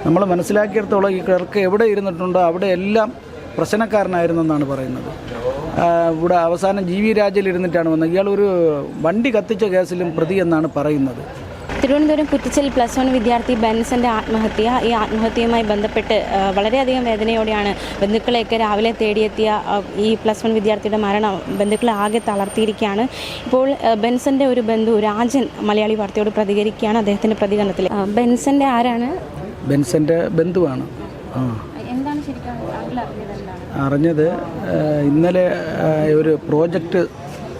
നമ്മൾ മനസ്സിലാക്കിയിടത്തോളം ഈ ക്ലർക്ക് എവിടെ ഇരുന്നിട്ടുണ്ടോ അവിടെ എല്ലാം പ്രശ്നക്കാരനായിരുന്നെന്നാണ് പറയുന്നത്. ഇവിടെ അവസാനം GV രാജയിൽ ഇരുന്നിട്ടാണ് വന്നത്. ഇയാളൊരു വണ്ടി കത്തിച്ച കേസിലും പ്രതി എന്നാണ് പറയുന്നത്. തിരുവനന്തപുരം കുറ്റിച്ചൽ +1 വിദ്യാർത്ഥി ബെൻസന്റെ ആത്മഹത്യ. ഈ ആത്മഹത്യയുമായി ബന്ധപ്പെട്ട് വളരെയധികം വേദനയോടെയാണ് ബന്ധുക്കളെയൊക്കെ രാവിലെ തേടിയെത്തിയ ഈ +1 വിദ്യാർത്ഥിയുടെ മരണം ബന്ധുക്കളെ ആകെ തളർത്തിയിരിക്കുകയാണ്. ഇപ്പോൾ ബെൻസന്റെ ഒരു ബന്ധു രാജൻ മലയാളി വാർത്തയോട് പ്രതികരിക്കുകയാണ്. അദ്ദേഹത്തിന്റെ പ്രതികരണത്തിൽ ബെൻസന്റെ ആരാണ്? ബെൻസന്റെ ബന്ധുവാണ്. എന്താണ് ശരിക്കും അറിഞ്ഞത്? ഇന്നലെ ഒരു പ്രോജക്റ്റ്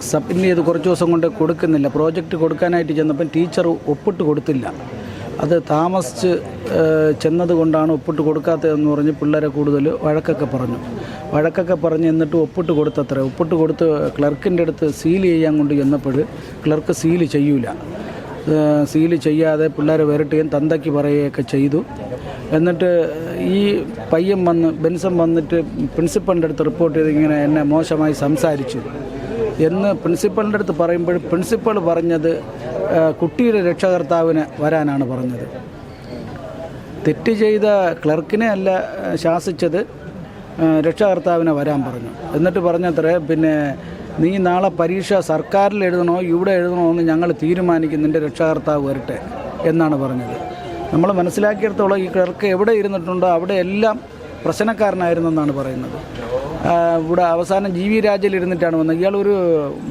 സബ്മിറ്റ് ചെയ്ത് കുറച്ച് ദിവസം കൊണ്ട് കൊടുക്കുന്നില്ല. പ്രോജക്റ്റ് കൊടുക്കാനായിട്ട് ചെന്നപ്പം ടീച്ചർ ഒപ്പിട്ട് കൊടുത്തില്ല. അത് താമസിച്ച് ചെന്നതുകൊണ്ടാണ് ഒപ്പിട്ട് കൊടുക്കാത്തതെന്ന് പറഞ്ഞ് പിള്ളേരെ കൂടുതൽ വഴക്കൊക്കെ പറഞ്ഞു. എന്നിട്ട് ഒപ്പിട്ട് കൊടുത്തത്ര. ഒപ്പിട്ട് കൊടുത്ത് ക്ലർക്കിൻ്റെ അടുത്ത് സീൽ ചെയ്യാൻ കൊണ്ട് ചെന്നപ്പോൾ ക്ലർക്ക് സീൽ ചെയ്യാതെ പിള്ളേരെ വരട്ടുകയും തന്തയ്ക്ക് പറയുകയൊക്കെ ചെയ്തു. എന്നിട്ട് ഈ പയ്യൻ ബെൻസൻ വന്നിട്ട് പ്രിൻസിപ്പളിൻ്റെ അടുത്ത് റിപ്പോർട്ട് ചെയ്ത് ഇങ്ങനെ എന്നെ മോശമായി സംസാരിച്ചു എന്ന് പ്രിൻസിപ്പളിൻ്റെ അടുത്ത് പറയുമ്പോൾ പ്രിൻസിപ്പൾ പറഞ്ഞത് കുട്ടിയുടെ രക്ഷകർത്താവിന് വരാനാണ് പറഞ്ഞത്. തെറ്റ് ചെയ്ത ക്ലർക്കിനെ അല്ല ശാസിച്ചത്, രക്ഷകർത്താവിനെ വരാൻ പറഞ്ഞു. എന്നിട്ട് പറഞ്ഞത്രേ, പിന്നെ നീ നാളെ പരീക്ഷ സർക്കാരിൽ എഴുതണോ ഇവിടെ എഴുതണോ എന്ന് ഞങ്ങൾ തീരുമാനിക്കും, നിൻ്റെ രക്ഷകർത്താവ് വരട്ടെ എന്നാണ് പറഞ്ഞത്. നമ്മൾ മനസ്സിലാക്കിയിടത്തോളം ഈ ക്ലർക്ക് എവിടെ ഇരുന്നിട്ടുണ്ടോ അവിടെ എല്ലാം പ്രശ്നക്കാരനായിരുന്നെന്നാണ് പറയുന്നത്. ഇവിടെ അവസാനം GV രാജയിൽ ഇരുന്നിട്ടാണ് വന്നത്. ഇയാളൊരു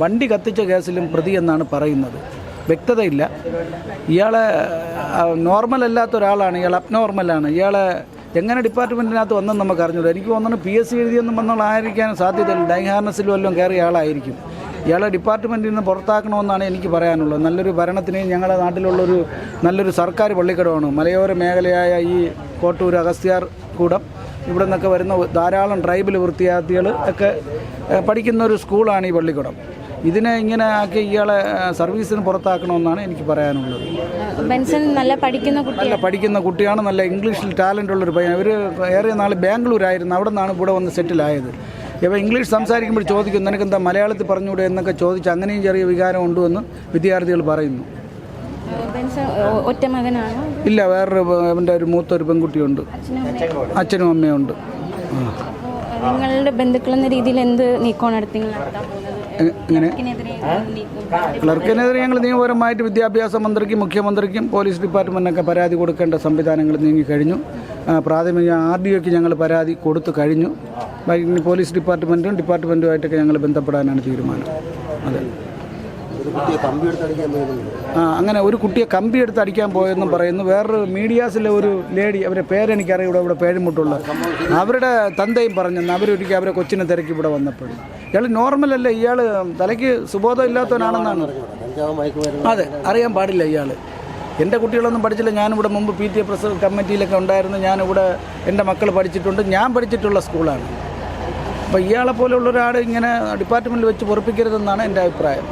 വണ്ടി കത്തിച്ച കേസിലും പ്രതി എന്നാണ് പറയുന്നത്. വ്യക്തതയില്ല. ഇയാളെ നോർമൽ അല്ലാത്ത ഒരാളാണ്, ഇയാൾ അബ്നോർമലാണ്. ഇയാളെ എങ്ങനെ ഡിപ്പാർട്ട്മെൻറ്റിനകത്ത് വന്നെന്ന് നമുക്ക് അറിഞ്ഞില്ല. എനിക്ക് തോന്നുന്നു PSC എഴുതിയൊന്നും വന്നോളായിരിക്കാൻ സാധ്യതയില്ല. ഡൈഹാർനസിൽ വല്ലതും കയറിയ ആളായിരിക്കും. ഇയാളെ ഡിപ്പാർട്ട്മെൻറ്റിൽ നിന്ന് പുറത്താക്കണമെന്നാണ് എനിക്ക് പറയാനുള്ളത്. നല്ലൊരു ഭരണത്തിന് ഞങ്ങളുടെ നാട്ടിലുള്ളൊരു നല്ലൊരു സർക്കാർ പള്ളിക്കടമാണ്. മലയോര മേഖലയായ ഈ കോട്ടൂർ അഗസ്ത്യാർ കൂടം ഇവിടെ നിന്നൊക്കെ വരുന്ന ധാരാളം ട്രൈബൽ വിദ്യാർത്ഥികൾ ഒക്കെ പഠിക്കുന്ന ഒരു സ്കൂളാണ് ഈ പള്ളിക്കുടം. ഇതിനെ ഇങ്ങനെ ആക്കി ഇയാളെ സർവീസിന് പുറത്താക്കണമെന്നാണ് എനിക്ക് പറയാനുള്ളത്. ബെൻസൻ നല്ല പഠിക്കുന്ന കുട്ടിയാണ്. നല്ല ഇംഗ്ലീഷിൽ ടാലൻ്റ് ഉള്ളൊരു പയ്യൻ. അവർ ഏറെ നാൾ ബാംഗ്ലൂരായിരുന്നു. അവിടെ നിന്നാണ് ഇവിടെ വന്ന് സെറ്റിലായത്. ഇപ്പോൾ ഇംഗ്ലീഷ് സംസാരിക്കുമ്പോൾ ചോദിക്കും, നിനക്കെന്താ മലയാളത്തിൽ പറഞ്ഞുകൂടെ എന്നൊക്കെ ചോദിച്ച് അങ്ങനെയും ചെറിയ വികാരം ഉണ്ടെന്ന് വിദ്യാർത്ഥികൾ പറയുന്നു. ഒറ്റ മകനാണ്? ഇല്ല, വേറൊരു അവൻ്റെ ഒരു മൂത്തൊരു പെൺകുട്ടിയുണ്ട്, അച്ഛനും അമ്മയുണ്ട്. നിങ്ങളുടെ ബന്ധുക്കളെന്ന രീതിയിൽ എന്ത് നീക്കമാണ് ഇങ്ങനെ ക്ലർക്കിനെതിരെ ഞങ്ങൾ നിയമപരമായിട്ട് വിദ്യാഭ്യാസ മന്ത്രിക്കും മുഖ്യമന്ത്രിക്കും പോലീസ് ഡിപ്പാർട്ട്മെൻറ്റിനൊക്കെ പരാതി കൊടുക്കേണ്ട സംവിധാനങ്ങൾ നീങ്ങിക്കഴിഞ്ഞു. പ്രാഥമിക RDOയ്ക്ക് ഞങ്ങൾ പരാതി കൊടുത്തു കഴിഞ്ഞു. പോലീസ് ഡിപ്പാർട്ട്മെൻറ്റുമായിട്ടൊക്കെ ഞങ്ങൾ ബന്ധപ്പെടാനാണ് തീരുമാനം. അതെ, അങ്ങനെ ഒരു കുട്ടിയെ കമ്പിയെടുത്ത് അടിക്കാൻ പോയെന്നും പറയുന്നു. വേറൊരു മീഡിയാസിലെ ഒരു ലേഡി, അവരുടെ പേരെനിക്കറിയാം, ഇവിടെ പേഴുമുട്ടുള്ള അവരുടെ തന്തയും പറഞ്ഞെന്ന്. അവരൊരിക്കലും അവരെ കൊച്ചിനെ തിരക്കി ഇവിടെ വന്നപ്പോൾ ഇയാൾ നോർമലല്ല, ഇയാൾ തലയ്ക്ക് സുബോധം ഇല്ലാത്തവനാണെന്നാണ്. അതെ, അറിയാൻ പാടില്ല ഇയാൾ. എൻ്റെ കുട്ടികളൊന്നും പഠിച്ചില്ല. ഞാനിവിടെ മുമ്പ് PTA പ്രസിഡന്റ് കമ്മിറ്റിയിലൊക്കെ ഉണ്ടായിരുന്നു. ഞാനിവിടെ എൻ്റെ മക്കൾ പഠിച്ചിട്ടുണ്ട്. ഞാൻ പഠിച്ചിട്ടുള്ള സ്കൂളാണ്. അപ്പോൾ ഇയാളെ പോലെയുള്ള ഒരാൾ ഇങ്ങനെ ഡിപ്പാർട്ട്മെൻറ്റിൽ വെച്ച് പൊറപ്പിക്കരുതെന്നാണ് എൻ്റെ അഭിപ്രായം.